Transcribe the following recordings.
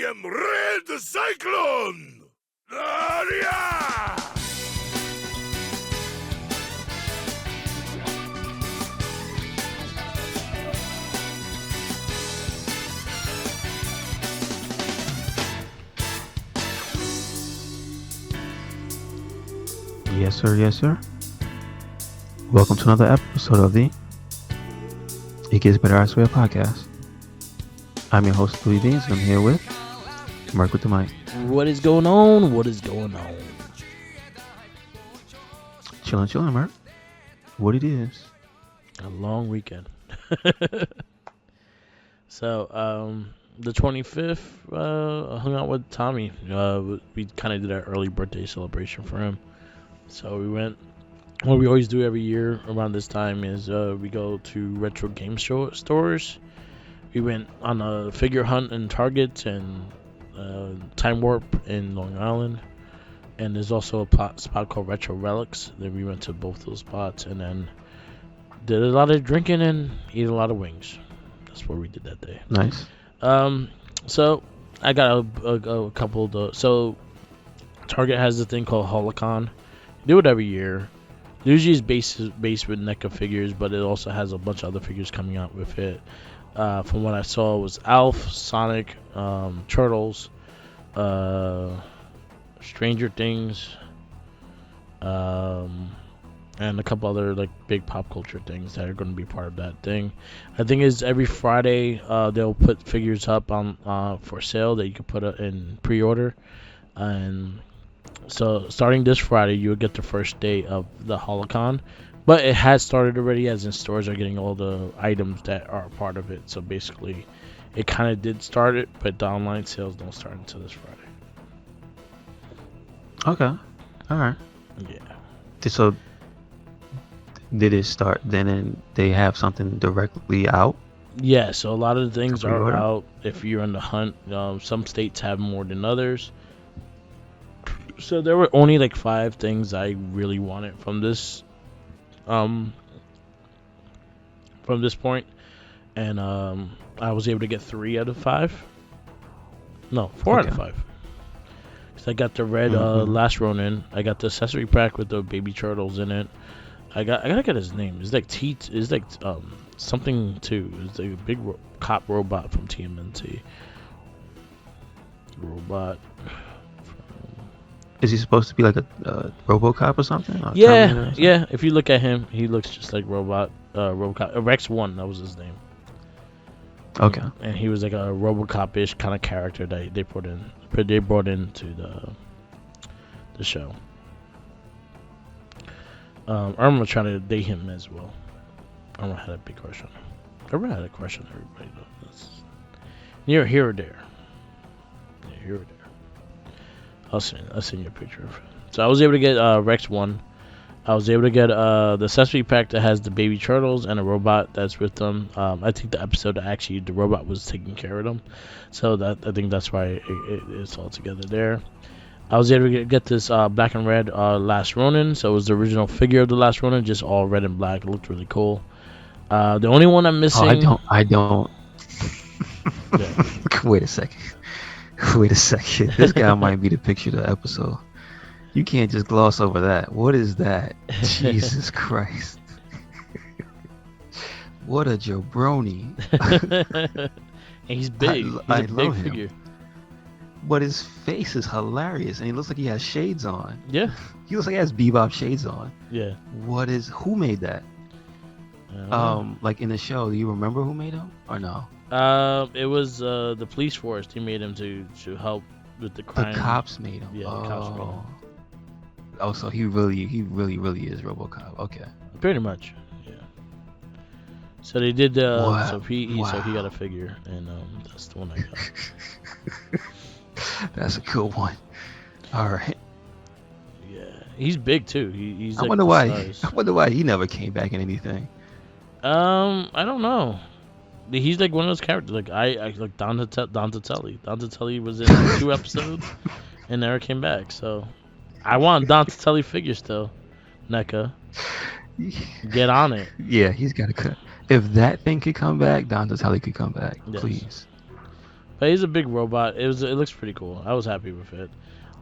am Red Cyclone! Yeah! Yes, sir. Yes, sir. Welcome to another episode of the It Gets Better I Swear podcast. I'm your host, Louis Beans, and I'm here with Mark with the mic. What is going on? What is going on? Chillin', Mark. What it is? A long weekend. So, the 25th, I hung out with Tommy. We kind of did our early birthday celebration for him. So we went. What we always do every year around this time is we go to retro game stores. We went on a figure hunt in Target and Time Warp in Long Island. And there's also a spot called Retro Relics. Then we went to both those spots and then did a lot of drinking and eat a lot of wings. That's what we did that day. Nice. So I got a couple of those. So Target has a thing called Holocon. They do it every year. Usually it's based with NECA figures, but it also has a bunch of other figures coming out with it. From what I saw, it was Alf, Sonic, Turtles, Stranger Things, and a couple other like big pop culture things that are going to be part of that thing. I think is every Friday they'll put figures up on for sale that you can put in pre-order, and so starting this Friday you'll get the first day of the Holocon, but it has started already, as in stores are getting all the items that are part of it. So basically it kind of did start it, but the online sales don't start until this Friday. Okay. All right. Yeah. So, did it start then and they have something directly out? Yeah, so a lot of the things are pre-order? out if you're in the hunt. Some states have more than others. So there were only like 5 things I really wanted from this point, and I was able to get 3 out of 5. No, 4 out of 5. So I got the red Last Ronin. I got the accessory pack with the baby turtles in it. I gotta get his name. It's like something too. It's like a big cop robot from TMNT. Robot. Is he supposed to be like a RoboCop or something? Or Terminator or Yeah, something? yeah. If you look at him, he looks just like RoboCop. Rex 1, that was his name. Okay. And he was like a RoboCop-ish kind of character that they brought into the show. Irma tried to date him as well. Irma had a big crush on him. Irma had a crush on everybody though. That's here or there. Yeah, here or there. I'll send you a picture of it. So I was able to get Rex 1. I was able to get the accessory pack that has the baby turtles and a robot that's with them. I think the episode actually the robot was taking care of them, so I think that's why it's all together there. I was able to get this black and red Last Ronin. So it was the original figure of the Last Ronin, just all red and black. It looked really cool. The only one I'm missing. Oh, I don't. Yeah. Wait a second. This guy might be the picture of the episode. You can't just gloss over that. What is that? Jesus Christ. What a jabroni. And he's big. I He's a big love him. figure. But his face is hilarious, and he looks like he has shades on. Yeah. He looks like he has Bebop shades on. Yeah. Who made that? Like in the show, do you remember who made him or no? It was the police force. He made him to help with the crime. The cops made him. Yeah, the cops made him. Oh, so he really is RoboCop. Okay. Pretty much. Yeah. So they did. Wow. So he Wow. got a figure, and that's the one I got. That's a cool one. All right. Yeah. He's big too. He's. I Like wonder the why. size. I wonder why he never came back in anything. I don't know. He's like one of those characters. Like I like Donatelli. Donatelli was in like 2 episodes and never came back. So I want Donatelli figure still. NECA, get on it. Yeah, he's got to cut. If that thing could come back, Donatelli could come back. Yes. Please. But he's a big robot. It looks pretty cool. I was happy with it.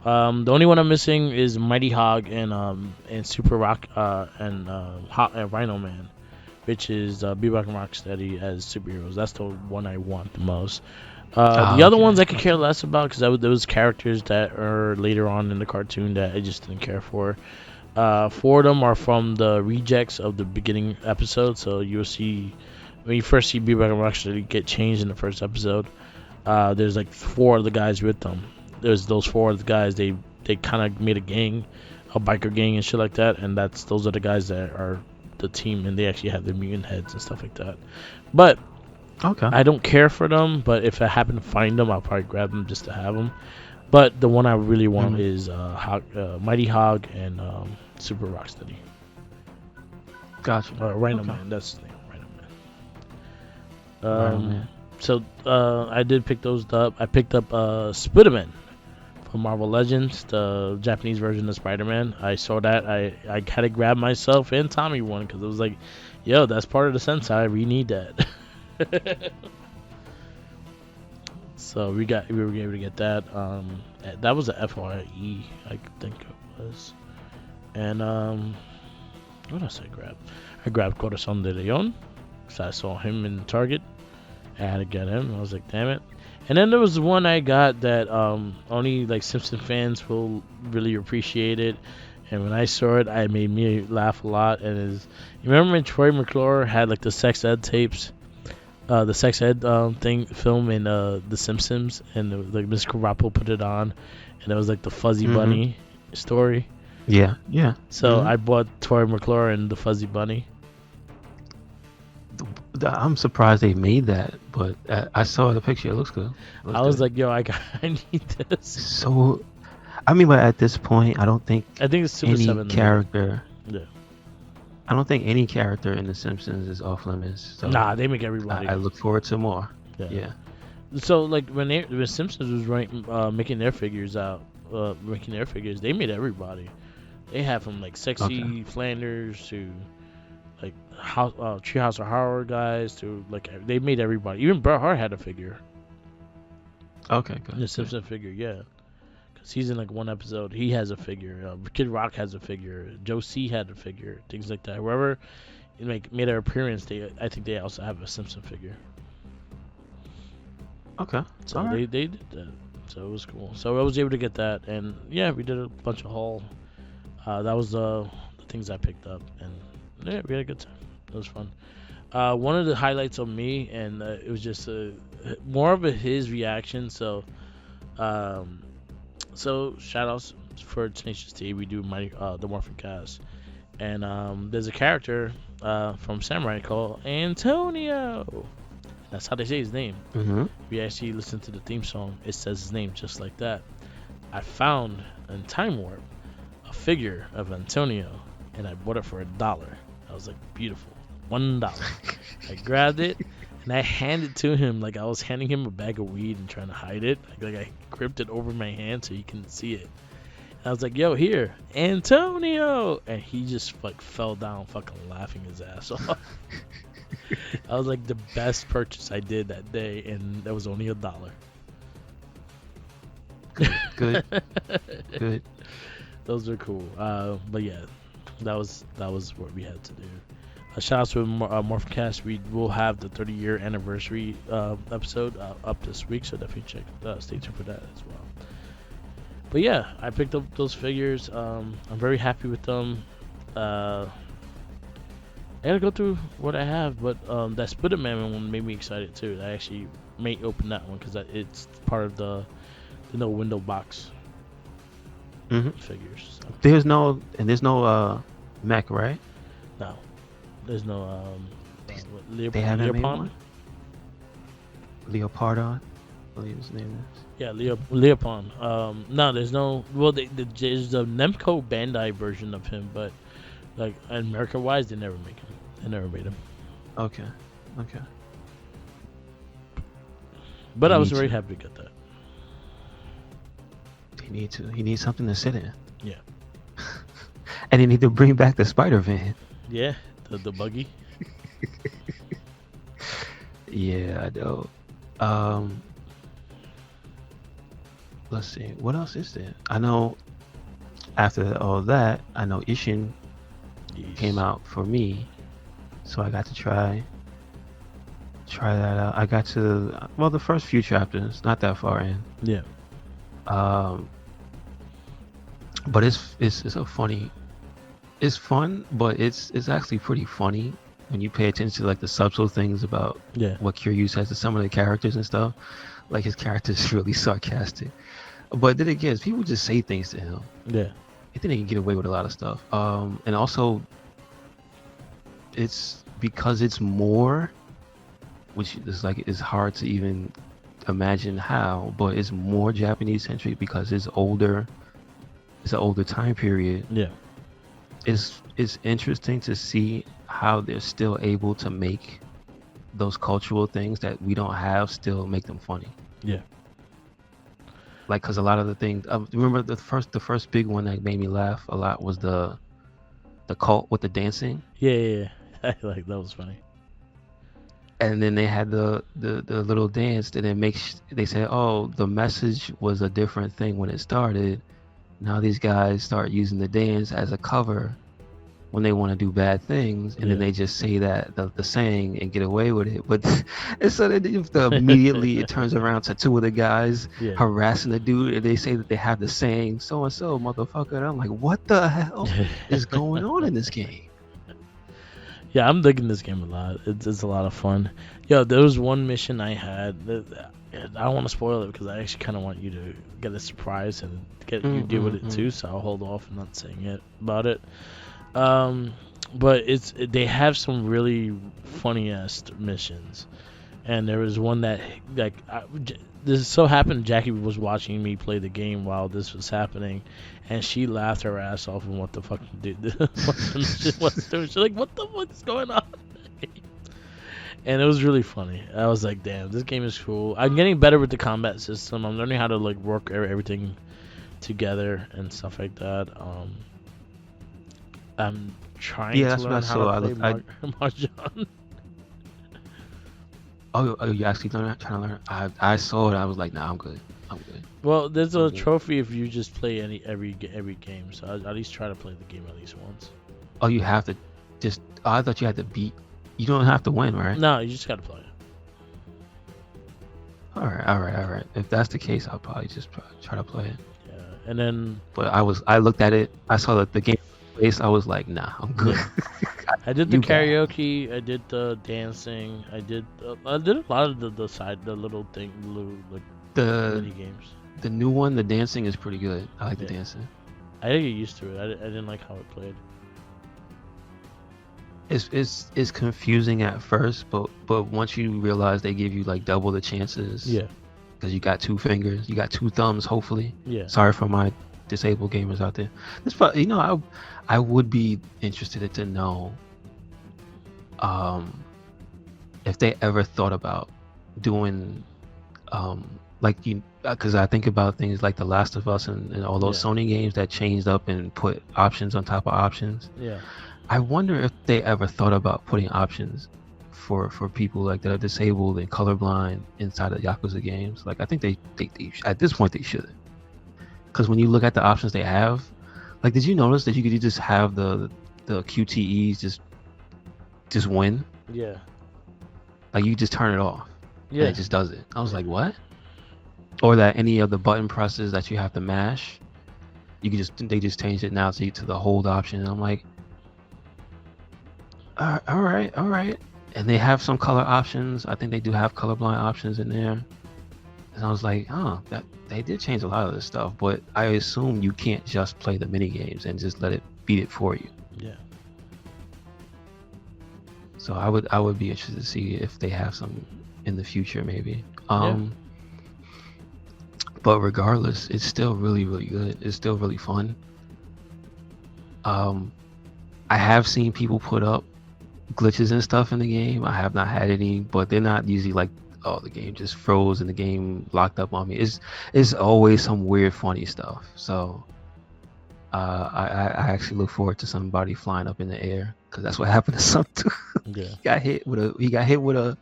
The only one I'm missing is Mighty Hog and Super Rock and Rhino Man, which is Bebop and Rocksteady as superheroes. That's the one I want the most. The other ones I could care less about because those characters that are later on in the cartoon that I just didn't care for. Four of them are from the rejects of the beginning episode, so you'll see when you first see Bebop and Rocksteady get changed in the first episode. There's like four of the guys with them. There's those four of the guys. They kind of made a gang, a biker gang and shit like that, and those are the guys that are the team, and they actually have the mutant heads and stuff like that. But Okay. I don't care for them. But if I happen to find them, I'll probably grab them just to have them. But the one I really want is Mighty Hog and Super Rocksteady. Gotcha. Rhino Okay. Man, that's his name. Rhino Man. So I did pick those up. I picked up Spider-Man from Marvel Legends, the Japanese version of Spider-Man. I saw that. I had to grab myself and Tommy one because it was like, yo, that's part of the Sentai. We need that. So we were able to get that. That was a FYE, I think it was. And what else I grabbed? I grabbed Corazon de Leon because I saw him in Target. I had to get him. I was like, damn it. And then there was one I got that only like Simpson fans will really appreciate it. And when I saw it, it made me laugh a lot. And you remember when Troy McClure had like the sex ed tapes, the sex ed film in The Simpsons, and like Miss Garoppolo put it on, and it was like the Fuzzy Bunny story. Yeah. So I bought Troy McClure and the Fuzzy Bunny. I'm surprised they made that, but I saw the picture. It looks good. I was like, yo, I need this. So, I mean, but at this point, I think it's Super any 7. character. Yeah. I don't think any character in The Simpsons is off limits. So Nah, they make everybody. I look forward to more. Yeah. So like when Simpsons was making their figures, they made everybody. They have from like sexy Flanders to like Treehouse of Horror guys to like they made everybody. Even Bret Hart had a figure. Okay, good. The Simpson figure, yeah. Because he's in like one episode. He has a figure. Kid Rock has a figure. Joe C had a figure. Things like that. Whoever made their appearance, I think they also have a Simpson figure. Okay. So they did that. So it was cool. So I was able to get that, and yeah, we did a bunch of haul. That was the things I picked up, and yeah, we had a good time. It was fun. One of the highlights of me, and it was just more of his reaction. So shout outs for Tenacious T. We do the Morphin Cast, and there's a character from Samurai called Antonio. That's how they say his name. Mm-hmm. If you actually listen to the theme song, it says his name just like that. I found in Time Warp a figure of Antonio, and I bought it for $1. I was like, beautiful, $1. I grabbed it and I handed it to him like I was handing him a bag of weed and trying to hide it. Like I gripped it over my hand so he couldn't see it. And I was like, yo, here, Antonio, and he just like fell down, fucking laughing his ass off. I was like the best purchase I did that day, and that was only $1. Good. Those are cool. But yeah, that was what we had to do. Shout out to Morphcast. We will have the 30-year anniversary episode up this week, so definitely stay tuned for that as well. But yeah, I picked up those figures. I'm very happy with them. I gotta go through what I have, but that Spider-Man one made me excited too. I actually may open that one because it's part of the no window box figures. So. There's no mech, right? No, there's no They haven't made Leopon. one. Leopardon, I believe his name is. Yeah, Leopon. No, there's no. Well, there's the Nemco Bandai version of him, but like America-wise, they never make him. They never made him. Okay. But I was very happy to get that. He needs something to sit in. Yeah. And they need to bring back the Spider Van. Yeah, the buggy. Yeah, I know. let's see, what else is there? I know after all that, I know Ishin came out for me, so I got to try that out. I got to the first few chapters, not that far in. Yeah. But it's a funny. It's fun, but it's actually pretty funny when you pay attention to like the subtle things about what Kiryu says to some of the characters and stuff. Like his character is really sarcastic, but then again, people just say things to him. Yeah, I think they can get away with a lot of stuff. And also, it's because it's more, which is like it's hard to even imagine how, but it's more Japanese centric because it's older. It's an older time period. Yeah. It's interesting to see how they're still able to make those cultural things that we don't have still make them funny. Yeah. Like, cause a lot of the things. Remember the first big one that made me laugh a lot was the cult with the dancing. Yeah. Like that was funny. And then they had the little dance, and they said, oh, the message was a different thing when it started. Now these guys start using the dance as a cover when they want to do bad things, and then they just say that the saying and get away with it. But and so immediately it turns around to two of the guys harassing the dude, and they say that they have the saying so and so motherfucker. And I'm like, what the hell is going on in this game? Yeah, I'm digging this game a lot. It's a lot of fun. Yo, there was one mission I had that I don't want to spoil it because I actually kind of want you to get a surprise and get you deal with it too. So I'll hold off and not saying it about it. But they have some really funny ass missions, and there was one that like this so happened. Jackie was watching me play the game while this was happening, and she laughed her ass off. And what the fuck, dude? What the mission was doing? She's like, "What the fuck is going on?" And it was really funny. I was like, damn, this game is cool. I'm getting better with the combat system. I'm learning how to like work everything together and stuff like that. I'm trying to learn how to play Mahjong. Oh, you actually trying to learn? I saw it. I was like, nah, I'm good. Well, there's a trophy if you just play every game. So at least try to play the game at least once. Oh, you have to just. Oh, I thought you had to beat. You don't have to win, right? No, you just gotta play it. All right. If that's the case, I'll probably just try to play it. Yeah, and then. But I looked at it. I saw the game place. I was like, nah, I'm good. Yeah. I did the karaoke. I did the dancing. I did a lot of the little mini games. The new one, the dancing is pretty good. I like the dancing. I didn't get used to it. I didn't like how it played. It's confusing at first, but once you realize they give you like double the chances. Yeah. Because you got two fingers, you got two thumbs, hopefully. Yeah. Sorry for my disabled gamers out there. This, I would be interested to know, if they ever thought about doing, because I think about things like The Last of Us and all those Sony games that changed up and put options on top of options. Yeah. I wonder if they ever thought about putting options for people like that are disabled and colorblind inside of Yakuza games. Like I think they at this point they should, because when you look at the options they have, like did you notice that you could just have the QTEs just win? Yeah. Like you just turn it off. Yeah. And it just does it. I was like, what? Or that any of the button presses that you have to mash, they just changed it now to the hold option. And I'm like, all right. And they have some color options. I think they do have colorblind options in there. And I was like, that they did change a lot of this stuff. But I assume you can't just play the mini games and just let it beat it for you. Yeah. So I would be interested to see if they have some in the future, maybe. But regardless, it's still really, really good. It's still really fun. I have seen people put up glitches and stuff in the game. I have not had any, but they're not usually like, oh, the game just froze and the game locked up on me. It's always some weird, funny stuff. So I actually look forward to somebody flying up in the air, because that's what happened to some dude. Yeah. He got hit with a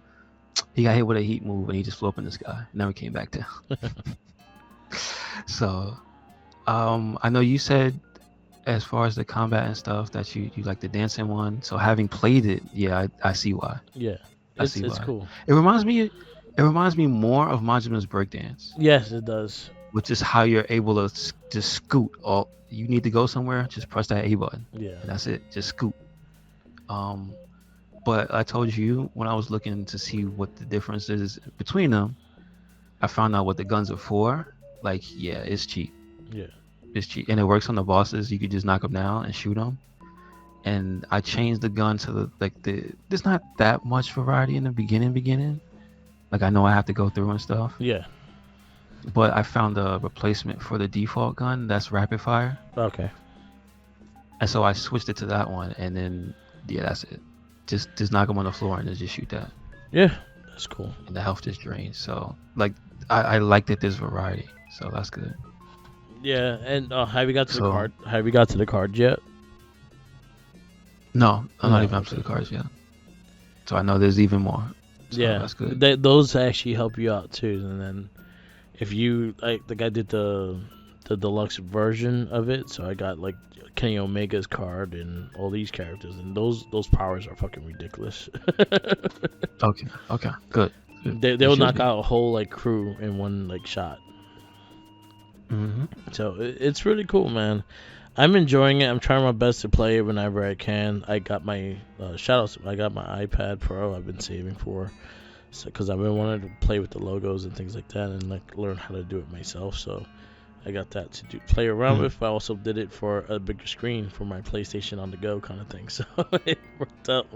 heat move and he just flew up in the sky. Never came back down. So, I know you said as far as the combat and stuff that you like the dancing one. So having played it, yeah, I see why. Yeah, I it's see it's why. cool. It reminds me. It reminds me more of Majima's breakdance, Yes, it does. which is how you're able to just scoot. All you need to go somewhere, just press that A button, Yeah, and that's it. Just scoot. Um, but I told you when I was looking to see what the difference is between them, I found out what the guns are for. Like, yeah, it's cheap. yeah, It's cheap, and it works on the bosses. You could just knock them down and shoot them. And I changed the gun to the. There's not that much variety in the beginning. Like I know I have to go through and stuff. yeah. But I found a replacement for the default gun that's rapid fire, Okay. and so I switched it to that one. And then yeah, that's it. Just knock them on the floor and then just shoot that, Yeah, that's cool. and the health just drains. So like I like that there's variety. So that's good. Yeah, and have you got to the So- card? Have you got to the card yet? No, I'm No, not even up to okay. the cards yet. So I know there's even more. So Yeah, that's good. those actually help you out too. And then if you like, the guy did the deluxe version of it, so I got like Kenny Omega's card and all these characters, and those powers are fucking ridiculous. Okay, good. They'll knock out a whole like crew in one like shot. Mm-hmm. So it's really cool, man. I'm enjoying it. I'm trying my best to play it whenever I can. I got my shoutouts. I got my iPad Pro. I've been saving for, so because I've been wanting to play with the logos and things like that, and like learn how to do it myself. So I got that to play around with. I also did it for a bigger screen for my PlayStation on the go kind of thing. So it worked out.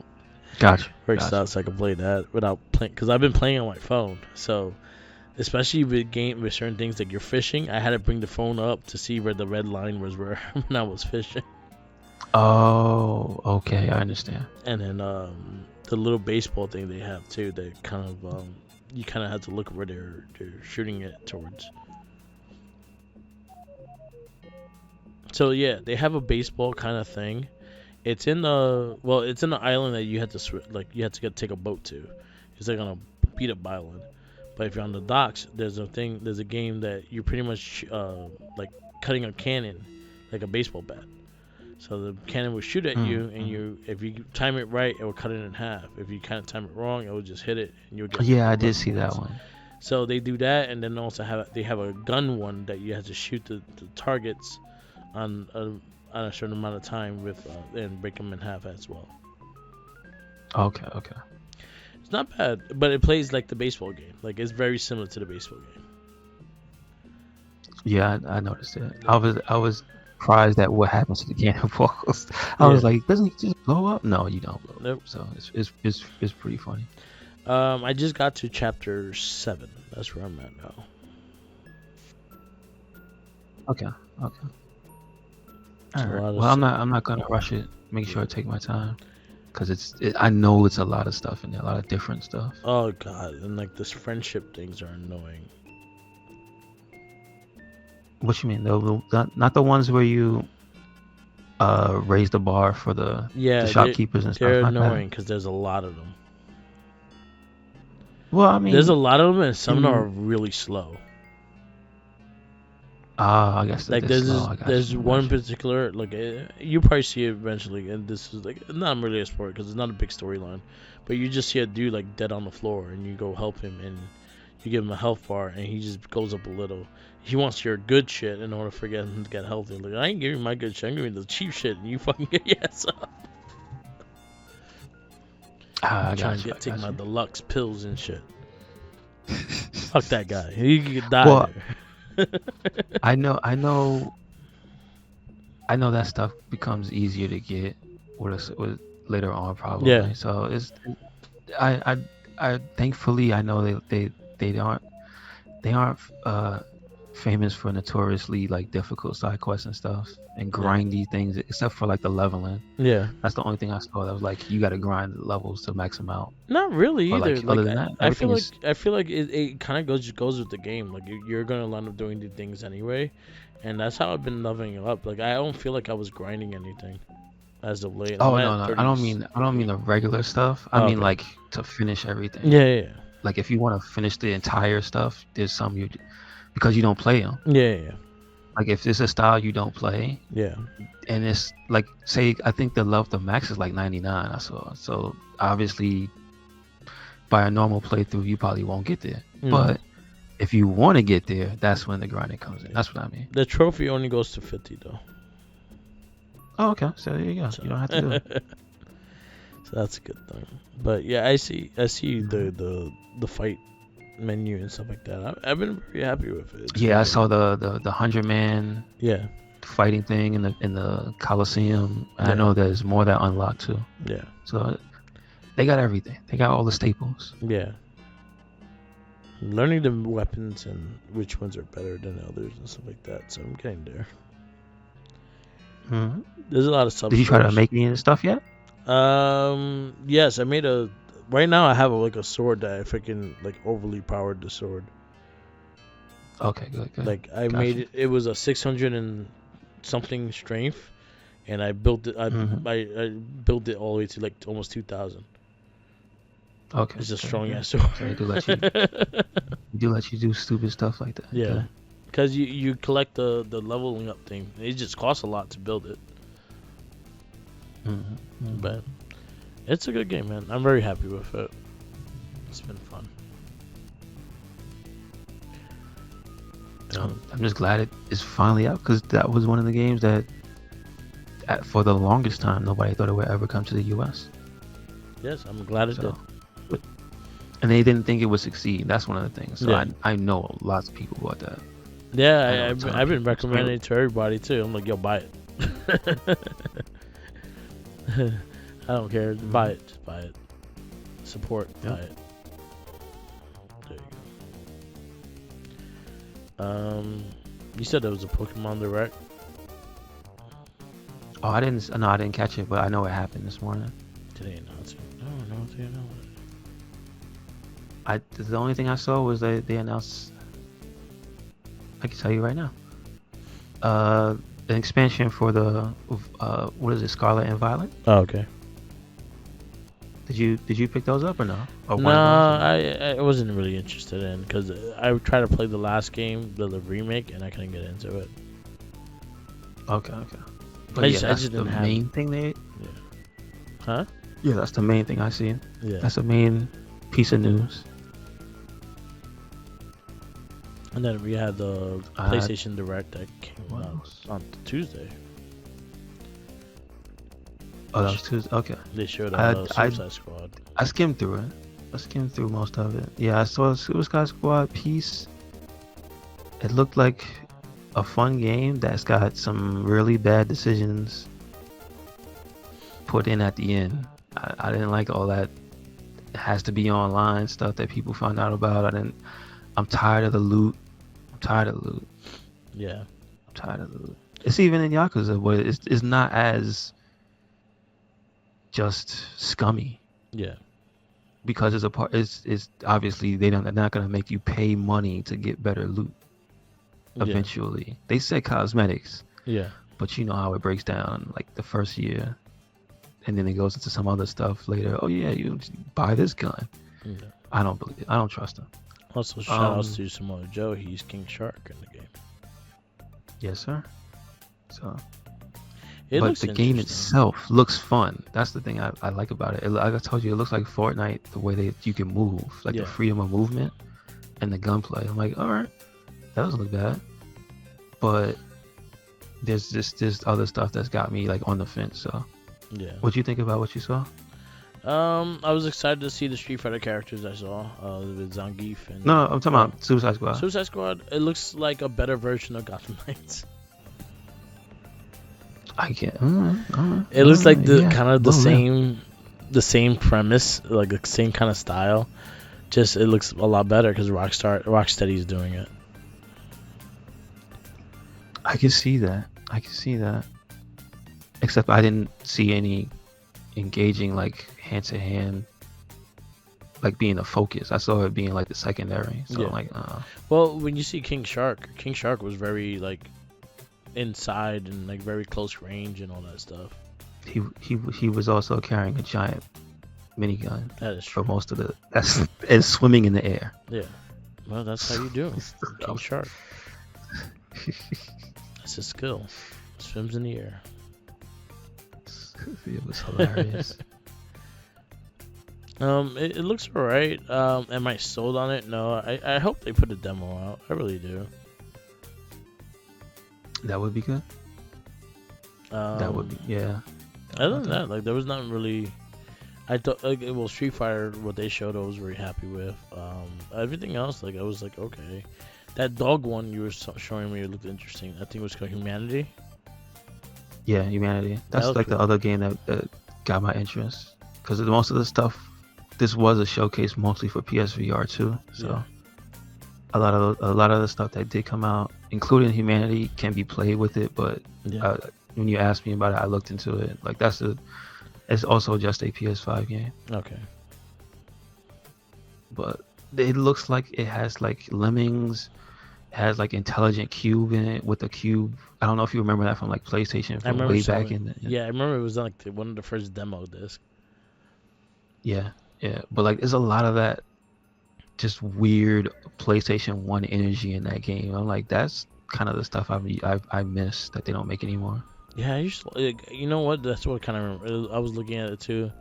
Gotcha. Out so I can play that without playing, because I've been playing on my phone. So especially with certain things like you're fishing, I had to bring the phone up to see where the red line was where when I was fishing. Oh, okay, I understand. And then the little baseball thing they have too, that kind of you kind of have to look where they're shooting it towards. So yeah, they have a baseball kind of thing. It's in the island that you had to take a boat to. It's like on a beat up island. But if you're on the docks, there's a game that you're pretty much like cutting a cannon, like a baseball bat. So the cannon will shoot at you, and if you time it right, it will cut it in half. If you kind of time it wrong, it will just hit it, and you'll get. Yeah, I did see that one. So they do that, and then also have a gun one that you have to shoot the targets on a certain amount of time with and break them in half as well. Okay. It's not bad, but it plays like the baseball game. Like it's very similar to the baseball game. Yeah, I noticed it. I was surprised at what happens to the cannonballs. I was like, doesn't he just blow up? No, you don't blow up. Nope. So it's pretty funny. I just got to chapter 7. That's where I'm at now. Okay. All a right. lot of Well, I'm not gonna rush it. Make sure I take my time, because I know it's a lot of stuff in there, a lot of different stuff. Oh god, and like this friendship things are annoying. What you mean? Not the ones where you raise the bar for the shopkeepers and stuff they're like annoying because there's a lot of them. Well, I mean, There's a lot of them, and some are really slow. I guess Like there's one particular, like you probably see it eventually, and this is like not really a sport because it's not a big storyline, but you just see a dude like dead on the floor, and you go help him, and you give him a health bar, and he just goes up a little. He wants your good shit in order for him to get healthy. Like, I ain't giving you my good shit, I'm giving you the cheap shit, and you fucking get your ass up. I Trying got to you. take my deluxe pills and shit. Fuck that guy. He could die. Well, there. I know that stuff becomes easier to get with later on probably. Yeah. So it's I thankfully I know they aren't famous for notoriously like difficult side quests and stuff and grindy things, except for like the leveling. Yeah. That's the only thing I saw that was like you got to grind the levels to max them out. Not really But, either. like, Like, other than that, I feel everything like it kind of goes with the game. Like you're gonna end up doing the things anyway, and that's how I've been leveling it up. Like I don't feel like I was grinding anything as of late. Oh I'm no, at I don't mean the regular stuff. I mean okay. like to finish everything. Yeah. Like if you want to finish the entire stuff, there's some because you don't play them. Yeah. Like if it's a style you don't play, Yeah. and it's like, say, I think the max is like 99. I saw. So obviously, by a normal playthrough, you probably won't get there. But if you want to get there, that's when the grinding comes in. That's what I mean. The trophy only goes to 50 though. Oh, okay. So there you go. You don't have to do it. So that's a good thing. But yeah, I see the fight menu and stuff like that. I've been very happy with it. Yeah, I saw the 100-man Yeah. fighting thing in the Coliseum. And Yeah. I know there's more that unlocked too. Yeah. So they got everything. They got all the staples. Yeah. Learning the weapons and which ones are better than others and stuff like that. So I'm getting there. Mm-hmm. There's a lot of sub. Did you try to make any of the stuff yet? Yes, I made a. Right now, I have a sword that I freaking overly powered the sword. Okay, good. Like I made it. It was a 600 and something strength, and I built it. I built it all the way to almost 2,000. Okay. It's a strong ass sword. So they do let you do stupid stuff like that. Yeah. Okay. Because you collect the leveling up thing. It just costs a lot to build it. But it's a good game, man. I'm very happy with it. It's been fun. I'm just glad it is finally out, because that was one of the games that for the longest time nobody thought it would ever come to the US. Yes, I'm glad it did. And they didn't think it would succeed. That's one of the things. So Yeah. I know lots of people bought that. Yeah, I've been recommending it to everybody too. I'm like, yo, buy it. I don't care. Buy it. Just buy it. Support. Yep. Buy it. There you go. You said there was a Pokemon Direct. Oh, I didn't catch it, but I know it happened this morning. Today announced it. No, they announced it. The only thing I saw was they announced. I can tell you right now. An expansion for the what is it, Scarlet and Violet? Oh, okay. Did you pick those up or no? Or No, one of I wasn't really interested in, because I tried to play the last game, the remake, and I couldn't get into it. those? Okay. But I yeah, just that's the didn't have main thing they. Huh? Yeah, that's the main thing I see. Yeah. That's the main piece of news. And then we had the PlayStation Direct that came out on Tuesday. Oh, that was Tuesday. Okay. They showed Suicide Squad. I skimmed through it. I skimmed through most of it. Yeah, I saw a Suicide Squad piece. It looked like a fun game that's got some really bad decisions put in at the end. I didn't like all that. It has to be online stuff that people found out about. I'm tired of the loot. Yeah. I'm tired of the loot. It's even in Yakuza, where it's not as just scummy. Yeah. Because it's obviously they're not gonna make you pay money to get better loot. Eventually, yeah. They said cosmetics. Yeah. But you know how it breaks down, like the first year, and then it goes into some other stuff later. Oh yeah, you buy this gun. Yeah. I don't believe it. I don't trust them. Also, shout outs to Samoa Joe. He's King Shark in the game. Yes, sir. So. But the game itself looks fun. That's the thing I like about it. Like I told you, it looks like Fortnite, the way that you can move, like the freedom of movement and the gunplay. I'm like, all right, that doesn't look bad. But there's other stuff that's got me like on the fence. So, yeah. What'd you think about what you saw? I was excited to see the Street Fighter characters I saw with Zangief and. No, I'm talking about Suicide Squad. Suicide Squad. It looks like a better version of Gotham Knights. I can't. It looks like the same premise, like the same kind of style. Just it looks a lot better because Rocksteady's doing it. I can see that. Except I didn't see any engaging like hand to hand, like being a focus. I saw it being like the secondary. So I'm like, Well, when you see King Shark was very like inside and like very close range and all that stuff. He was also carrying a giant minigun. That is true. For most of and swimming in the air. Yeah. Well, that's how you do it. King So, Shark. That's his skill. Swims in the air. it was hilarious. It looks alright. Am I sold on it? No. I hope they put a demo out. I really do. That would be good. That would be, yeah. Other than that, like there was not really. I thought like well, Street Fighter, what they showed, I was very happy with. Everything else, like I was like, okay. That dog one you were showing me looked interesting. I think it was called Humanity. Yeah, Humanity. That's was like the cool. other game that got my interest. Because most of the stuff, this was a showcase mostly for PSVR too. So Yeah. a lot of the stuff that did come out, including Humanity, can be played with it. But Yeah. when you asked me about it, I looked into it. Like it's also just a PS5 game. Okay. But it looks like it has like lemmings, has like intelligent cube in it with the cube. I don't know if you remember that from like PlayStation I from remember way showing. back in. Yeah, I remember it was on, like one of the first demo discs. Yeah, but like there's a lot of that just weird PlayStation 1 energy in that game. I'm like, that's kind of the stuff I miss that they don't make anymore. Yeah, I used to, like, you know what? That's what kind of I was looking at it too.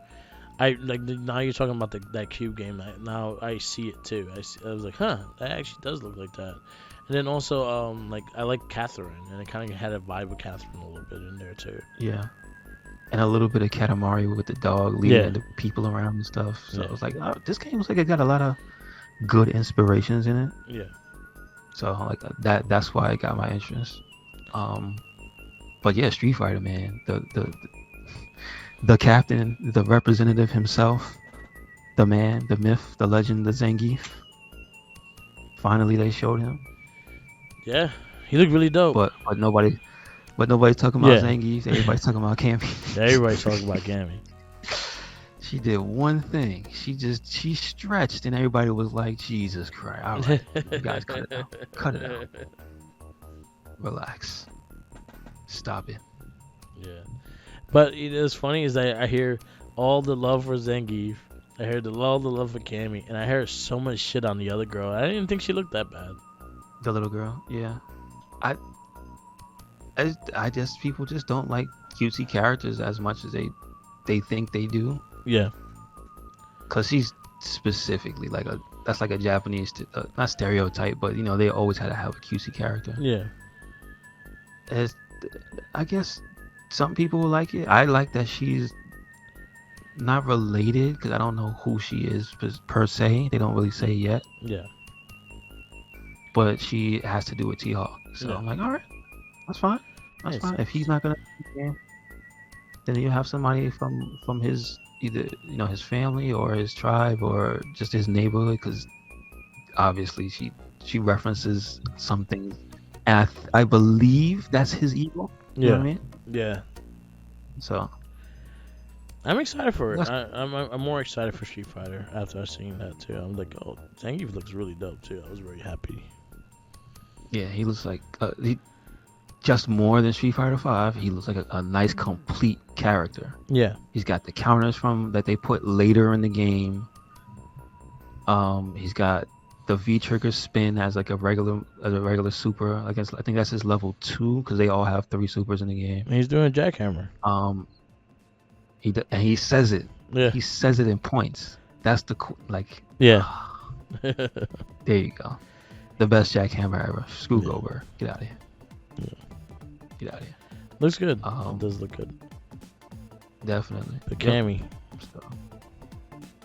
I like now you're talking about that cube game. Now I see it too. I was like, huh, that actually does look like that. And then also, like I like Catherine, and it kind of had a vibe of Catherine a little bit in there too. Yeah, and a little bit of Katamari with the dog leading Yeah. the people around and stuff. So Yeah. I was like, oh, this game looks like it got a lot of good inspirations in it. Yeah. So like that's why it got my interest. But yeah, Street Fighter, man, the captain, the representative himself, the man, the myth, the legend, the Zangief. Finally, they showed him, Yeah. He looked really dope. but nobody's talking about Yeah. Zangief. Everybody's talking about Cammy. Everybody's talking about Gammy. She did one thing. She stretched, and everybody was like, Jesus Christ! All right, you guys cut it out. Cut it out. Relax. Stop it. Yeah. But it's funny is that I hear all the love for Zangief. I heard all the love for Cammy, and I heard so much shit on the other girl. I didn't think she looked that bad. The little girl, yeah. I just people just don't like cutesy characters as much as they think they do. Yeah. Cause she's specifically like that's like a Japanese not stereotype, but you know they always had to have a cutesy character. Yeah. I guess some people will like it. I like that she's not related because I don't know who she is per se. They don't really say yet, Yeah. but she has to do with T-Hawk. So Yeah. I'm like, all right, that's fine. That's Nice. fine. If he's not gonna, then you have somebody from his either his family or his tribe or just his neighborhood, because obviously she references something. I believe that's his ego. You know what I mean? Yeah. So I'm excited for it. That's- I'm more excited for Street Fighter after seeing that too. I'm like, oh, Zangief looks really dope too. I was very happy. yeah, he looks like he just more than Street Fighter 5. He looks like a nice complete character. Yeah. He's got the counters from that they put later in the game. He's got the V trigger spin as like a regular super. I think that's his level 2 because they all have 3 supers in the game. He's doing a jackhammer. He says it. Yeah. He says it in points. That's the Yeah. there you go. The best jackhammer ever. Screw Yeah. Goldberg. Get out of here. Yeah. Get out of here. Looks good. Um, It does look good. Definitely. But Yep. Cammy. So,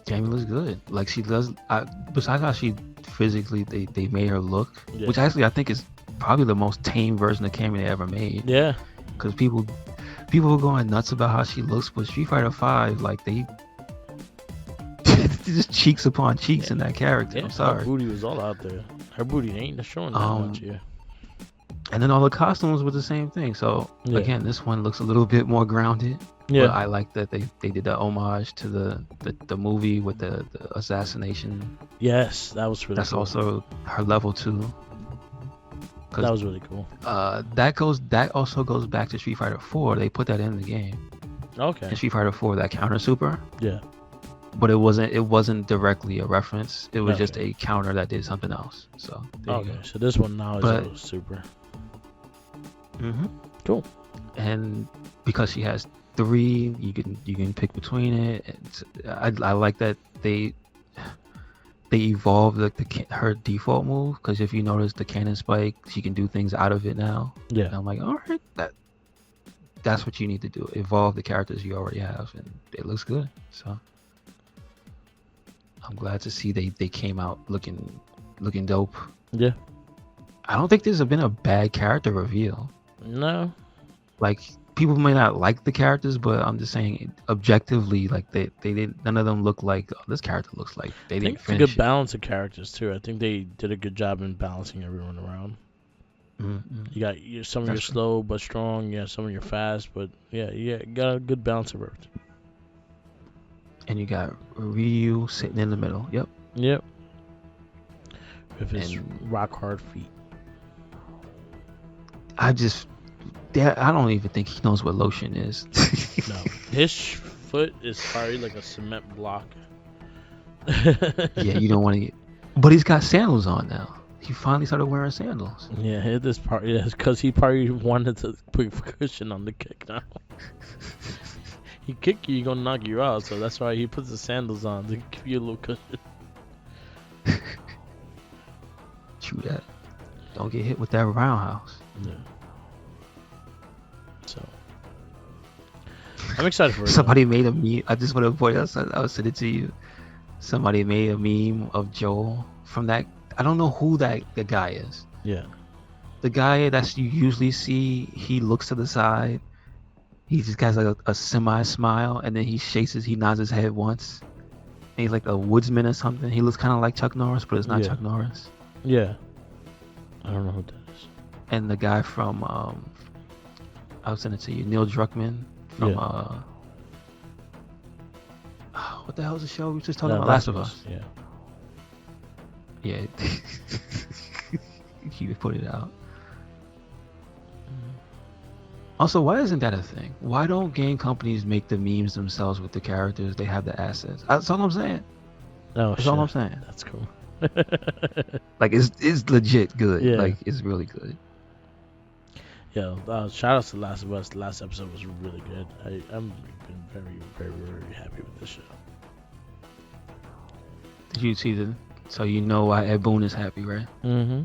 Jamie looks good. Like she does. Besides how she physically they made her look, Yeah. which actually I think is probably the most tame version of Cammy they ever made. Yeah. Because people were going nuts about how she looks, but Street Fighter 5, like they just cheeks upon cheeks in that character. Yeah. I'm Her sorry. booty was all out there. Her booty ain't showing that much. Yeah. And then all the costumes were the same thing. So Yeah. again, this one looks a little bit more grounded. Yeah. But I like that they did the homage to the movie with the assassination. Yes, that was really That's cool. also her level 2. That was really cool. That also goes back to Street Fighter 4. They put that in the game. Okay. In Street Fighter 4, that counter super, Yeah. but it wasn't directly a reference. It was just Okay. a counter that did something else. So there you Okay, go. so this one now is But- a super. hmm Cool. And because she has 3, you can pick between it. I like that they evolved her default move, because if you notice the cannon spike, she can do things out of it now. And Yeah. I'm like, all right, that's what you need to do. Evolve the characters you already have, and it looks good. So I'm glad to see they came out looking dope. Yeah. I don't think there's been a bad character reveal. No. Like, people may not like the characters, but I'm just saying objectively, like they didn't. None of them look like, oh, this character looks like they I think didn't it's a finish good it. balance of characters too. I think they did a good job in balancing everyone around. Mm-mm. You got some of your That's true. slow but strong. Yeah, some of your fast, but yeah, you got a good balance of everything. And you got Ryu sitting in the middle. Yep. Yep. With his And- rock hard feet. I don't even think he knows what lotion is. No, his foot is probably like a cement block. Yeah, you don't want to get. But he's got sandals on now. He finally started wearing sandals. Yeah, hit this part. Yeah, because he probably wanted to put cushion on the kick now. He kick you, he gonna knock you out. So that's why he puts the sandals on to give you a little cushion. True that. Don't get hit with that roundhouse. Yeah. So I'm excited for it. Somebody made a meme. I just want to point out. I'll send it to you. Somebody made a meme of Joel from that. I don't know who the guy is. Yeah. The guy that you usually see, he looks to the side. He just has like a semi smile, and then he nods his head once. And he's like a woodsman or something. He looks kind of like Chuck Norris, but it's not Yeah. Chuck Norris. Yeah. I don't know who that is. And the guy from I'll send it to you, Neil Druckmann from Yeah. what the hell is the show we were just talking No, about? Last of Us. Yeah. Yeah. You put it out. Also, why isn't that a thing? Why don't game companies make the memes themselves with the characters? They have the assets. That's all I'm saying. Oh, That's shit. all I'm saying. That's cool. Like, it's legit good. Yeah. Like, it's really good. Yeah, shout outs to Last of Us. The last episode was really good. I'm been very, very, very happy with this show. Did you see the? So you know why Ed Boon is happy, right? Mm-hmm.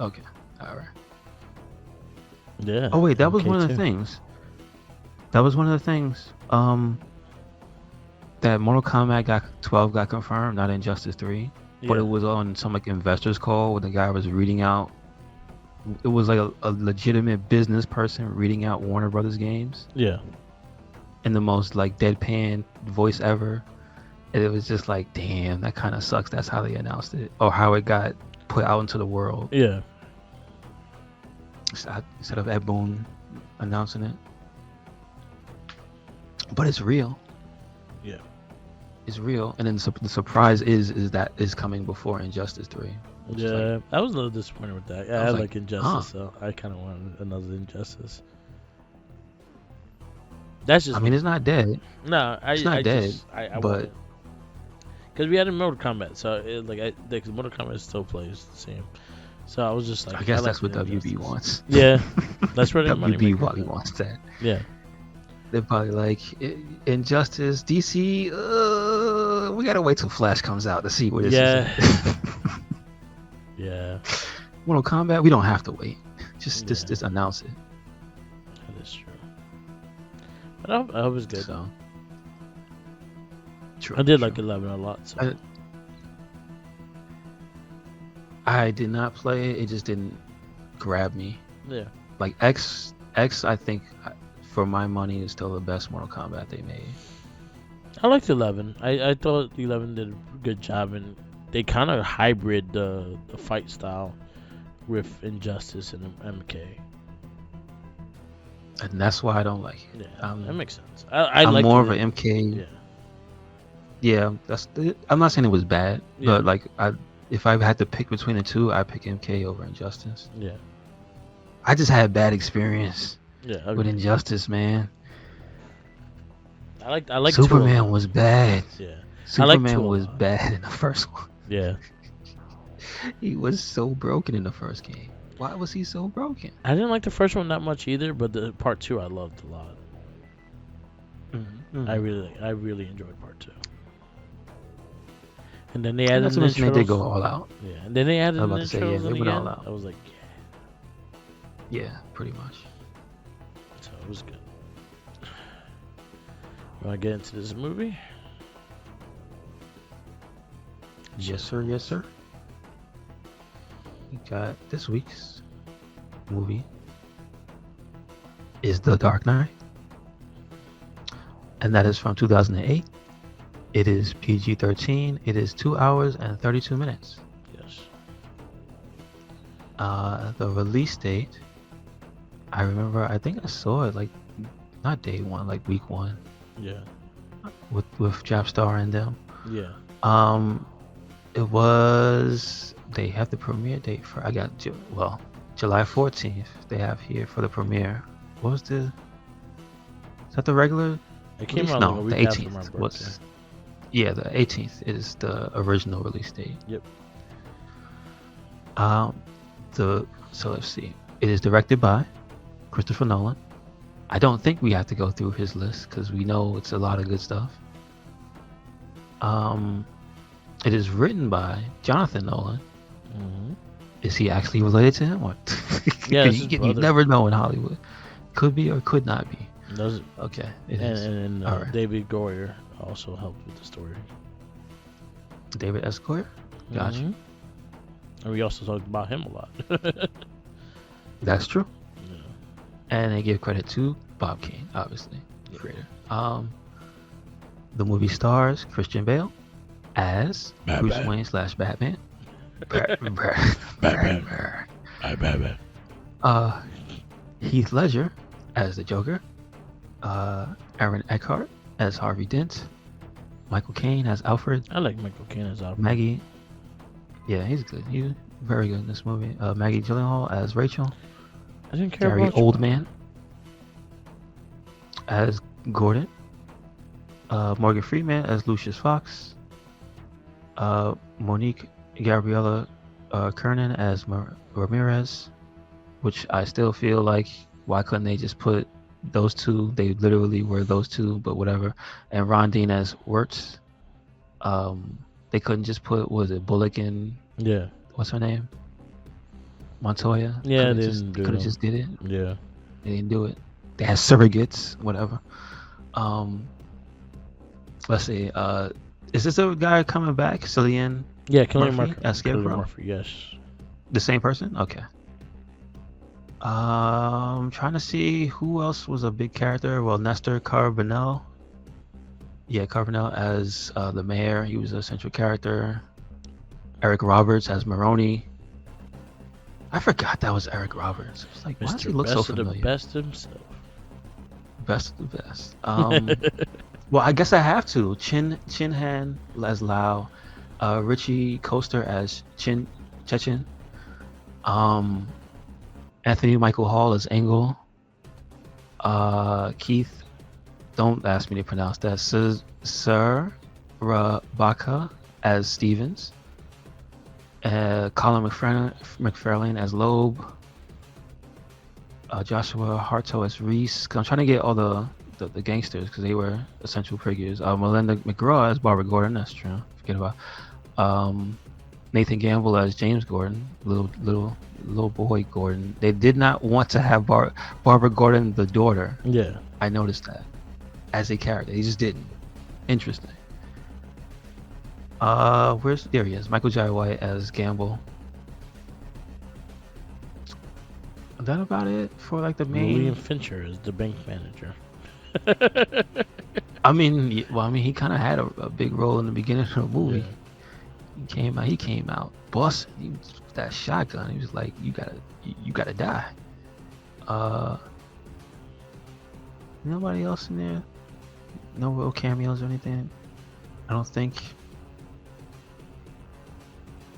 Okay. All right. Yeah. Oh wait, that was MK one of the too. things. That was one of the things. That Mortal Kombat 12 got confirmed, not Injustice 3, but Yeah. it was on some like investors call where the guy was reading out. It was like a legitimate business person reading out Warner Brothers games Yeah. in the most like deadpan voice ever. And it was just like, damn, that kind of sucks. That's how they announced it, or how it got put out into the world. Yeah. Instead of Ed Boon announcing it. But it's real. Yeah. It's real. And then the surprise is that it's coming before Injustice 3. which is Yeah. like, I was a little disappointed with that. Yeah, I I was like like, Injustice, so I kind of wanted another Injustice. That's just I mean, it's not dead. no. it's not dead, I but- because we had a Mortal Kombat, so like Mortal Kombat still plays the same. So I was just like, I guess like that's what the WB Injustice. wants. Yeah, that's where their money WB maker probably is. wants that. Yeah, They're probably like, Injustice, DC, we gotta wait till Flash comes out to see what this Yeah. is. yeah, Mortal Kombat, we don't have to wait. Just Yeah. announce it. that is true. But I hope it was good. So. True, I did true. like 11 a lot. So. I did not play it. It just didn't grab me. Yeah, Like X, I think, for my money, is still the best Mortal Kombat they made. I liked 11. I thought 11 did a good job, and they kind of hybrid the fight style with Injustice and MK. And that's why I don't like it. Yeah, that makes sense. I I'm like more of an MK. Yeah, Yeah, I'm not saying it was bad, Yeah. but like if I had to pick between the two, I'd pick MK over Injustice. yeah, I just had bad experience yeah. with Okay. Injustice, man. I like Superman was bad. Yeah. Superman was bad in the first one. Yeah. He was so broken in the first game. Why was he so broken? I didn't like the first one that much either, but the part 2 I loved a lot. Mm-hmm. I really enjoyed part 2. And then they added Not to mention they did go all out. Yeah, and then they added I was about the to say, yeah, intros they in the went all end. out. I was like, Yeah, pretty much. so it was good. You want to get into this movie? Yes, sir. Yes, sir. We got this week's movie is The Dark Knight, and that is from 2008. It is PG-13. It is 2 hours and 32 minutes. Yes. The release date, I remember, I think I saw it like not day one, like week one, Yeah. with Japstar and them. Yeah. It was, they have the premiere date for, July 14th they have here for the premiere. What was is that the regular? It came release? out No, like a week the after 18th. my birthday. Yeah, the 18th is the original release date. Yep. So let's see. It is directed by Christopher Nolan. I don't think we have to go through his list because we know it's a lot of good stuff. It is written by Jonathan Nolan. Mm-hmm. Is he actually related to him? What? Yeah, it's his you brother. never know in Hollywood. Could be or could not be. Those, Okay, it is. and All right. David Goyer also helped with the story. David S. Goyer? Gotcha. Mhm. And we also talked about him a lot. That's true. Yeah. And they give credit to Bob Kane, obviously, the creator. The movie stars Christian Bale as Bruce Wayne / Batman. Batman. Heath Ledger as the Joker. Aaron Eckhart as Harvey Dent. Michael Caine as Alfred. I like Michael Caine as Alfred. Maggie. Yeah, he's good. He's very good in this movie. Maggie Gyllenhaal as Rachel. I didn't care Gary about you. Oldman as Gordon. Morgan Freeman as Lucius Fox. Monique Gabriella Kernan as Ramirez, which I still feel like, why couldn't they just put those two? They literally were those two, but whatever. And Rondine as Wirtz. They couldn't just put, was it Bullock and Yeah. what's her name? Montoya? Yeah, they could have just did it. Yeah. They didn't do it. They had surrogates, whatever. Let's see. Is this a guy coming back? Cillian Yeah, Cillian Murphy Murphy. as Scarecrow? Murphy, yes. The same person? Okay. Trying to see who else was a big character. Well, Nestor Carbonell. Yeah, Carbonell as the mayor. He was a central character. Eric Roberts as Maroni. I forgot that was Eric Roberts. It's like, why does he look so familiar? The best himself. Best of the best. Well, I guess I have to. Chin Han as Lau. Richie Coaster as Chechen. Anthony Michael Hall as Engel. Keith, don't ask me to pronounce that. Sir Rabaka as Stevens. Colin McFarlane as Loeb. Joshua Harto as Reese. I'm trying to get all the gangsters because they were essential figures. Melinda McGraw as Barbara Gordon. That's true. Forget about. Nathan Gamble as James Gordon, little boy Gordon. They did not want to have Barbara Gordon, the daughter. Yeah. I noticed that as a character. They just didn't. Interesting. There he is. Michael Jai White as Gamble. Is that about it for like the main? William Fincher is the bank manager. I mean, he kind of had a big role in the beginning of the movie. Yeah. He came out busting. He was with that shotgun. He was like, you gotta die. Nobody else in there? No real cameos or anything? I don't think.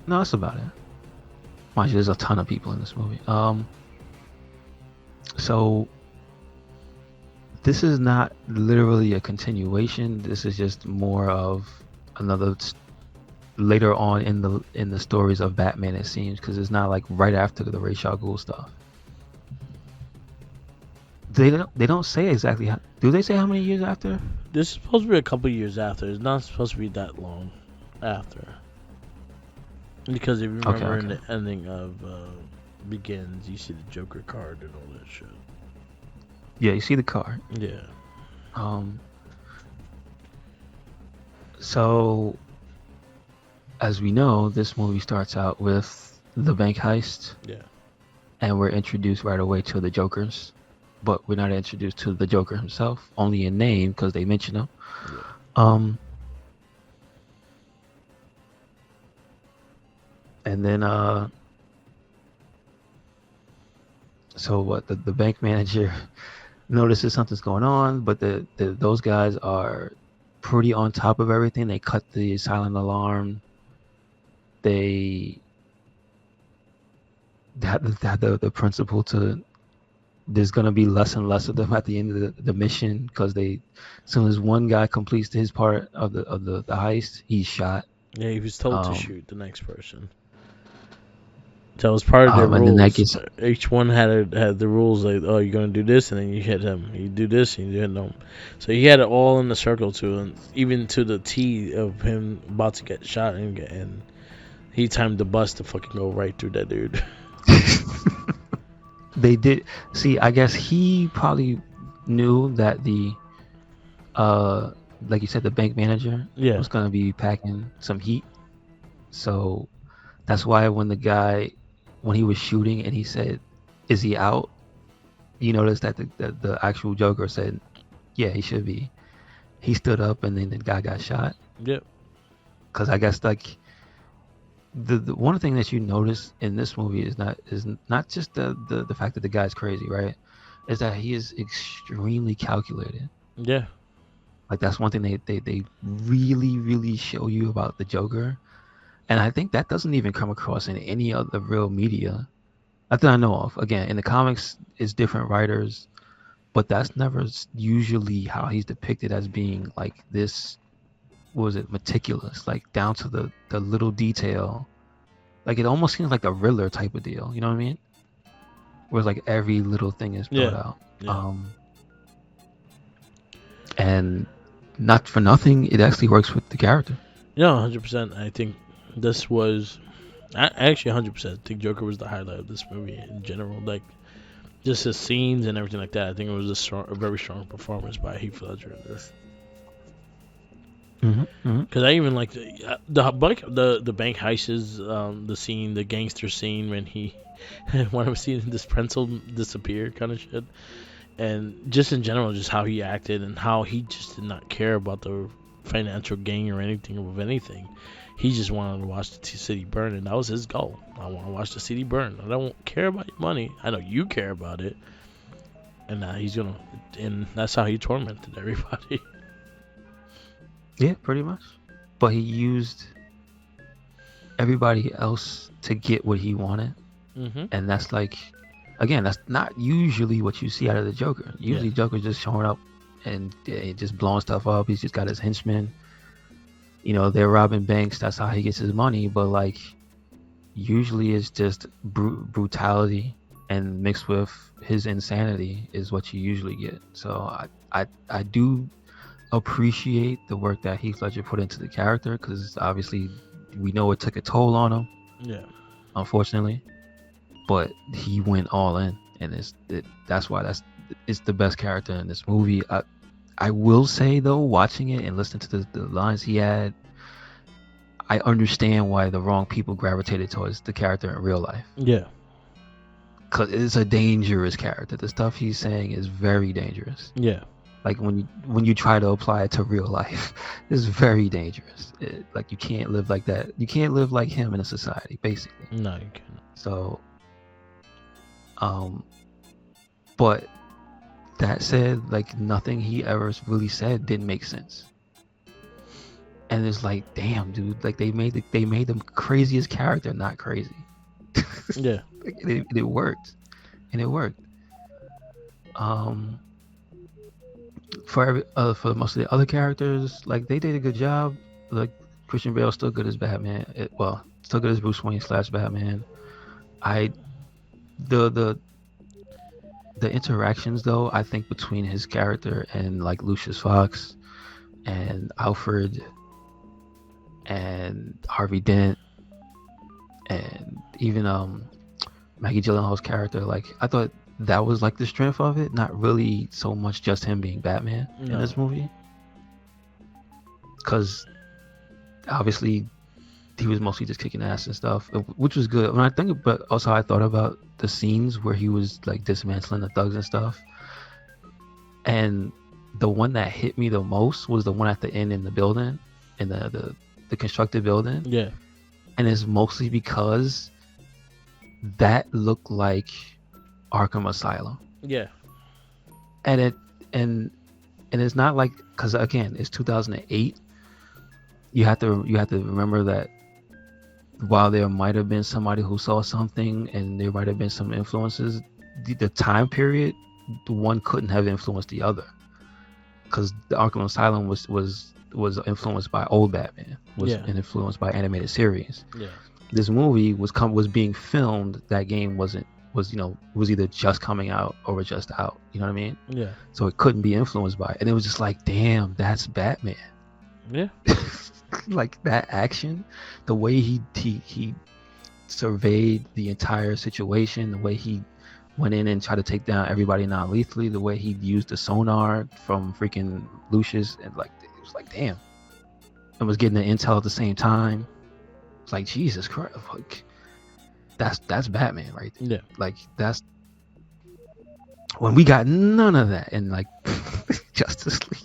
No, that's about it. Mind you, there's a ton of people in this movie. So this is not literally a continuation. This is just more of another later on in the stories of Batman. It seems because it's not like right after the Ra's al Ghul stuff. They don't say exactly how. Do they say how many years after? This is supposed to be a couple years after. It's not supposed to be that long after. Because if you remember in the ending of Begins, you see the Joker card and all that shit. Yeah, you see the card. Yeah. So, as we know, this movie starts out with the bank heist. Yeah. And we're introduced right away to the Jokers. But we're not introduced to the Joker himself, only in name because they mention him. Yeah. And then, so what? The bank manager notices something's going on, but those guys are pretty on top of everything. They cut the silent alarm. They had the principle to. There's gonna be less and less of them at the end of the mission because as soon as one guy completes his part of the heist, he's shot. Yeah, he was told to shoot the next person. That was part of their rules. And then each one had the rules like, oh, you're gonna do this, and then you hit him. You do this, and you hit him. So he had it all in the circle too, and even to the T of him about to get shot, and he timed the bus to fucking go right through that dude. They did see. I guess he probably knew that like you said, the bank manager was gonna be packing some heat. So that's why when he was shooting and he said, "Is he out?" You notice that the actual Joker said, "Yeah, he should be." He stood up and then the guy got shot. Yep. Because I guess like. The one thing that you notice in this movie is not just the fact that the guy's crazy, right? Is that he is extremely calculated. Yeah. Like that's one thing they really, really show you about the Joker. And I think that doesn't even come across in any other real media. Not that I know of. Again, in the comics, it's different writers, but that's never usually how he's depicted as being like this. Meticulous, like down to the little detail. Like it almost seems like a Riddler type of deal, you know what I mean? Where like every little thing is thought out. Yeah. And not for nothing, it actually works with the character. Yeah, 100%. I think this was actually 100%. I think Joker was the highlight of this movie in general. Like just his scenes and everything like that. I think it was a very strong performance by Heath Ledger in this. Because I even like the bank heists, the scene, the gangster scene when when I was seeing this pencil disappear, kind of shit, and just in general, just how he acted and how he just did not care about the financial gain or anything of anything. He just wanted to watch the city burn, and that was his goal. I want to watch the city burn. I don't care about your money. I know you care about it, and and that's how he tormented everybody. Yeah, pretty much. But he used everybody else to get what he wanted. And that's like, again, that's not usually what you see out of the Joker. Usually Joker's just showing up and just blowing stuff up. He's just got his henchmen. You know, they're robbing banks. That's how he gets his money. But like, usually it's just brutality and mixed with his insanity is what you usually get. So I do appreciate the work that Heath Ledger put into the character because obviously we know it took a toll on him. Yeah. Unfortunately, but he went all in, and that's why it's the best character in this movie. I will say though, watching it and listening to the lines he had, I understand why the wrong people gravitated towards the character in real life. Yeah. Because it's a dangerous character. The stuff he's saying is very dangerous. Yeah. Like when you try to apply it to real life, it's very dangerous. Like you can't live like that. You can't live like him in a society, basically. No, you can't. So, but that said, like nothing he ever really said didn't make sense. And it's like, damn, dude, like they made the craziest character not crazy. Yeah. It worked, and it worked. for most of the other characters, like they did a good job. Like Christian Bale's still good as Batman. Still good as Bruce Wayne / Batman. I the the the interactions though, I think between his character and like Lucius Fox and Alfred and Harvey Dent and even Maggie Gyllenhaal's character, like I thought that was like the strength of it, not really so much just him being Batman in this movie, because obviously he was mostly just kicking ass and stuff, which was good. When I think, but also I thought about the scenes where he was like dismantling the thugs and stuff, and the one that hit me the most was the one at the end in the building, in the constructed building. Yeah. And it's mostly because that looked like Arkham Asylum. Yeah. And it's not like, because again, it's 2008. You have to remember that while there might have been somebody who saw something and there might have been some influences, the time period, the one couldn't have influenced the other, because the Arkham Asylum was influenced by old Batman, and influenced by animated series. Yeah. This movie was being filmed. That game was either just coming out or was just out. You know what I mean? Yeah. So it couldn't be influenced by it. And it was just like, damn, that's Batman. Yeah. Like that action, the way he surveyed the entire situation, the way he went in and tried to take down everybody non-lethally, the way he used the sonar from freaking Lucius, and like it was like, damn, and was getting the intel at the same time. It's like, Jesus Christ, like that's Batman right there. Yeah. Like that's when we got none of that in like Justice League.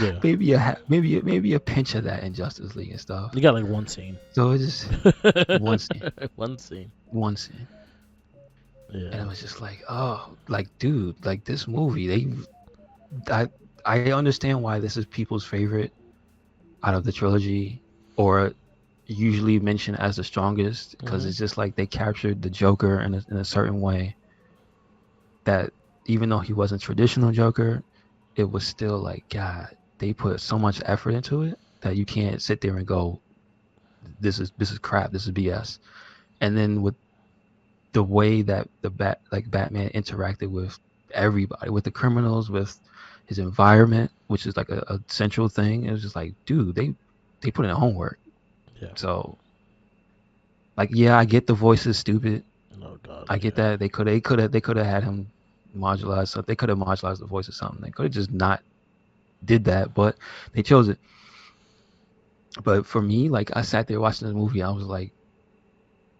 Yeah. Maybe a pinch of that in Justice League and stuff. You got like one scene. So it's just one scene. One scene. Yeah. And it was just like, oh, like, dude, like this movie, I understand why this is people's favorite out of the trilogy, or usually mentioned as the strongest, because it's just like they captured the Joker in a certain way that even though he wasn't traditional Joker, it was still like, God, they put so much effort into it that you can't sit there and go, this is crap, this is BS. And then with the way that Batman interacted with everybody, with the criminals, with his environment, which is like a central thing, it was just like, dude, they put in homework. Yeah. So like, yeah, I get the voice is stupid. Oh God. I get that they could have had him modularize, so they could have modularized the voice or something. They could have just not did that, but they chose it. But for me, like, I sat there watching the movie, I was like,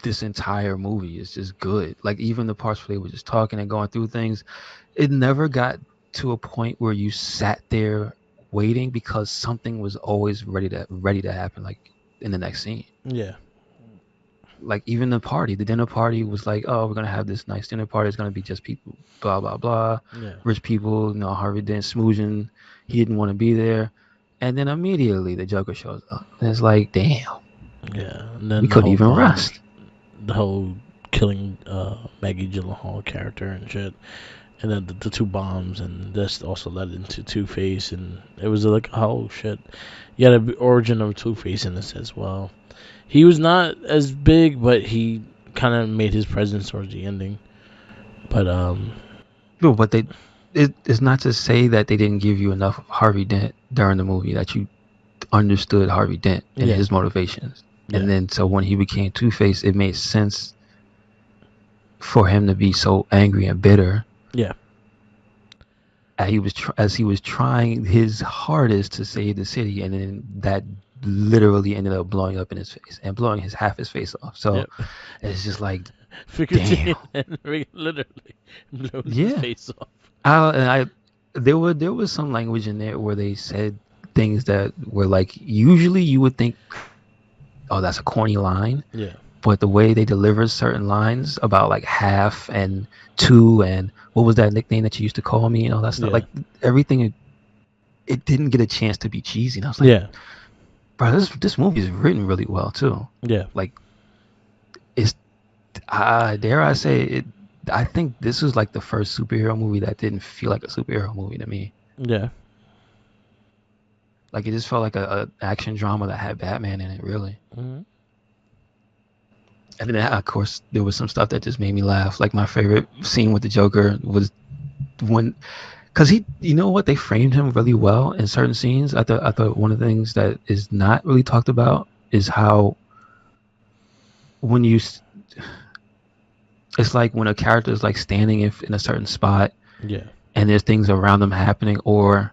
this entire movie is just good. Like, even the parts where they were just talking and going through things, it never got to a point where you sat there waiting, because something was always ready to happen, like in the next scene. Yeah. Like even the dinner party was like, oh, we're gonna have this nice dinner party. It's gonna be just people, blah blah blah, rich people. You know, Harvey Dent smoozing. He didn't want to be there, and then immediately the Joker shows up, and it's like, damn. Yeah. And then we couldn't even rest. The whole killing Maggie Gyllenhaal character and shit, and then the two bombs, and this also led into Two-Face, and it was like, oh shit, you had an origin of Two-Face in this as well. He was not as big, but he kind of made his presence towards the ending. But no, but it's not to say that they didn't give you enough of Harvey Dent during the movie that you understood Harvey Dent and his motivations. Yeah. And then so when he became Two-Face, it made sense for him to be so angry and bitter. Yeah. As he was trying his hardest to save the city, and then that literally ended up blowing up in his face and blowing half his face off. So it's just like, damn. Literally blew his face off. There was some language in there where they said things that were like, usually you would think, oh, that's a corny line. Yeah. But the way they delivered certain lines about like half and two and what was that nickname that you used to call me and all that stuff, like everything, it didn't get a chance to be cheesy. And I was like, bro, this movie is written really well too. Yeah. Like, it's, dare I say it, I think this is like the first superhero movie that didn't feel like a superhero movie to me. Yeah. Like it just felt like a action drama that had Batman in it, really. Mm-hmm. And then, of course, there was some stuff that just made me laugh. Like my favorite scene with the Joker was when, because you know what, they framed him really well in certain scenes. I thought one of the things that is not really talked about is how when it's like when a character is like standing in a certain spot Yeah. and there's things around them happening, or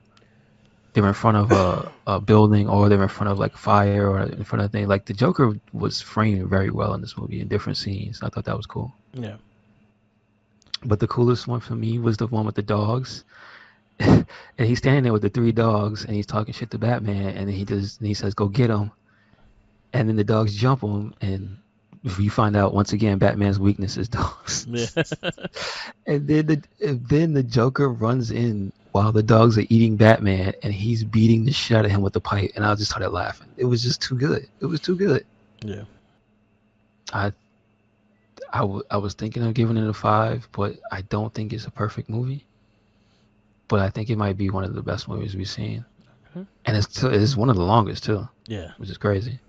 they're in front of a building, or they're in front of like fire, or in front of things. Like the Joker was framed very well in this movie in different scenes. I thought that was cool. Yeah. But the coolest one for me was the one with the dogs. And he's standing there with the three dogs and he's talking shit to Batman, and he says, "Go get him." And then the dogs jump him, and we find out once again Batman's weakness is dogs. Yeah. And then the Joker runs in while the dogs are eating Batman, and he's beating the shit out of him with the pipe, and I just started laughing. It was just too good. It was too good. Yeah. I was thinking of giving it a 5, but I don't think it's a perfect movie. But I think it might be one of the best movies we've seen. Okay. And it's one of the longest too, Yeah. which is crazy.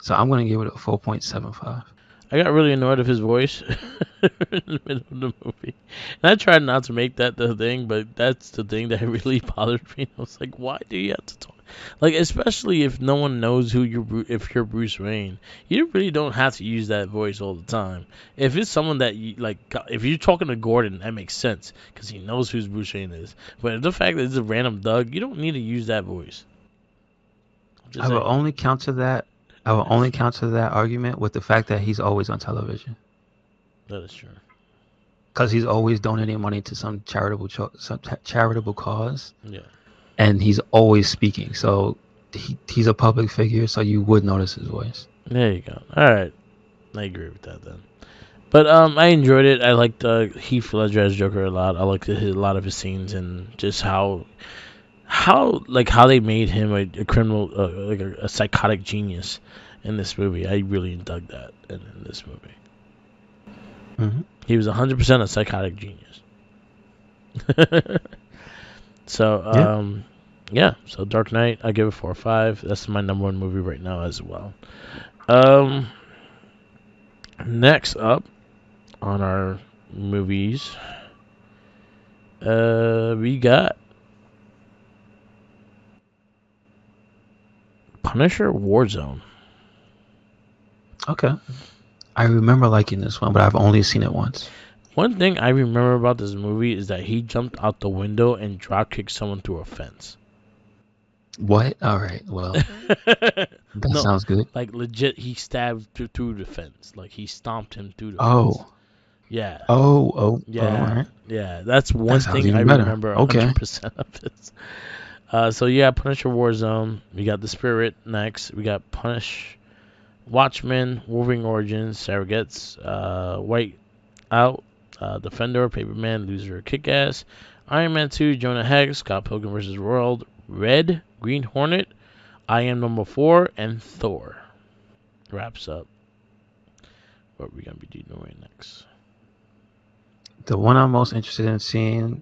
So I'm going to give it a 4.75. I got really annoyed of his voice in the middle of the movie. And I tried not to make that the thing, but that's the thing that really bothered me. I was like, why do you have to talk? Like, especially if no one knows if you're Bruce Wayne, you really don't have to use that voice all the time. If it's someone that you, like, if you're talking to Gordon, that makes sense because he knows who Bruce Wayne is. But the fact that it's a random Doug, you don't need to use that voice. I will only counter that argument with the fact that he's always on television. That is true. Because he's always donating money to some charitable cause. Yeah. And he's always speaking. So he's a public figure, so you would notice his voice. There you go. All right. I agree with that then. But I enjoyed it. I liked Heath Ledger as Joker a lot. I liked a lot of his scenes and just how they made him a criminal, like a psychotic genius in this movie. I really dug that in this movie. Mm-hmm. He was 100% a psychotic genius. So, yeah. So Dark Knight, I give it 4 or 5. That's my number 1 movie right now as well. Next up on our movies, we got Punisher Warzone. Okay. I remember liking this one, but I've only seen it once. One thing I remember about this movie is that he jumped out the window and drop kicked someone through a fence. What? All right. Well, that sounds good. Like legit, he stabbed through the fence. Like he stomped him through the fence. Oh. Yeah. Oh. Yeah. All right. Yeah. That's one thing I better. remember 100% Okay. of this. So yeah, Punisher Warzone. We got The Spirit next. We got Watchmen, Wolverine Origins, Surrogates, White Out, Defender, Paperman, Loser, Kick-Ass, Iron Man 2, Jonah Hex, Scott Pilgrim vs. World, Red, Green Hornet, I Am Number 4, and Thor. Wraps up what we're going to be doing next. The one I'm most interested in seeing,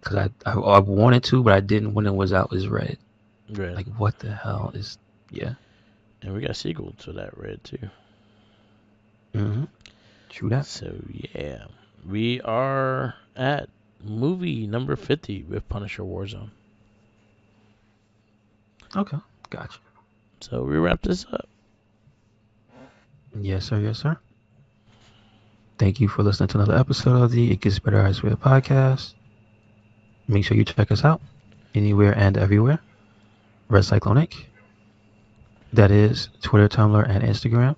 because I wanted to, but I didn't when it was out, is Red. Red. Like, what the hell is... Yeah. And we got a sequel to that, Red, too. Mm-hmm. True that. So, yeah. We are at movie number 50 with Punisher Warzone. Okay. Gotcha. So, we wrap this up. Yes, sir. Yes, sir. Thank you for listening to another episode of the It Gets Better I Swear podcast. Make sure you check us out anywhere and everywhere. RedCycloneInc. That is Twitter, Tumblr, and Instagram.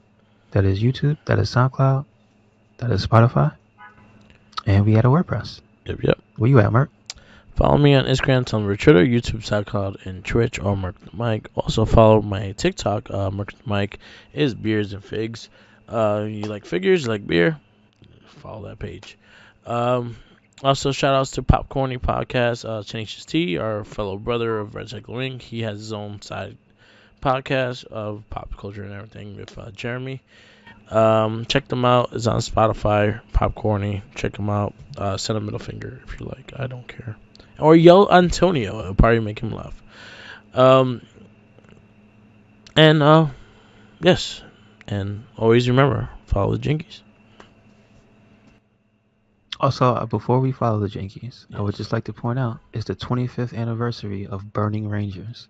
That is YouTube. That is SoundCloud. That is Spotify. And we had a WordPress. Yep. Where you at, Merc? Follow me on Instagram, Tumblr, Twitter, YouTube, SoundCloud, and Twitch, or Merc the Mike. Also follow my TikTok. Merc the Mike is Beers and Figs. You like figures, you like beer? Follow that page. Also, shout outs to Popcorny Podcast, Tenacious T, our fellow brother of RedCycloneInc. He has his own side podcast of pop culture and everything with Jeremy. Check them out. It's on Spotify. Popcorny. Check them out. Send a middle finger if you like. I don't care. Or yell Antonio. It'll probably make him laugh. Um, and yes, and always remember, follow the Jinkies. Also, before we follow the Jinkies, I would Yes. just like to point out it's the 25th anniversary of Burning Rangers.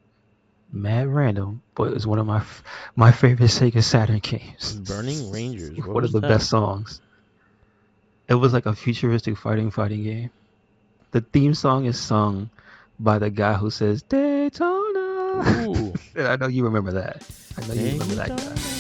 Mad random, but it's one of my favorite Sega Saturn games. Burning Rangers. What One of was the that? best songs. It was like a futuristic fighting game. The theme song is sung by the guy who says Daytona. Ooh. And I know you remember that. I know you remember that Daytona. guy.